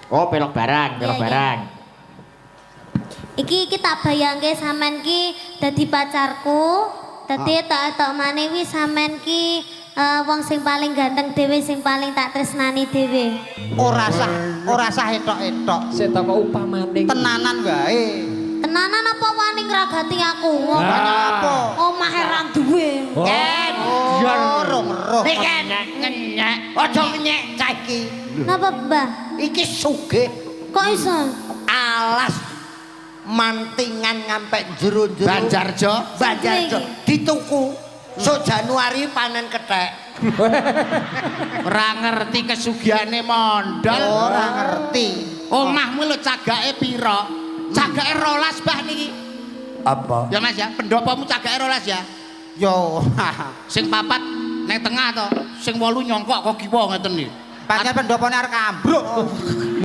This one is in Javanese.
Oh, pelok barang, pelok Iya, barang. Iki tak bayangke sampean ki dadi pacarku. Dadi tak manewi sampean ki wong sing paling ganteng dhewe sing paling tak tresnani dhewe. Ora sah etok-etok. Sik tak kok upamane. Tenanan wae. Tenanan apa wani ngragati aku? Wong Apa? omahe ra duwe. Ken, rong roh. Ken ngenyek, aja ngenyek cah iki. Napa, Mbah? Iki sugih Kok iso? alas mantingan ngampe jero-jero Banjarjo. Banjarjo dituku. So Januari panen kethek. Ora ngerti kesugihane mondol. Ora ngerti. Omahmu lho cagake pira? Cagake 12 Mbah niki. Apa? Ya Mas ya, pendopomu cagake 12 ya. Yo, Sing papat neng tengah to, sing 8 nyongkok kok kiwa ngeten iki. pancen pendopone arek ambruk.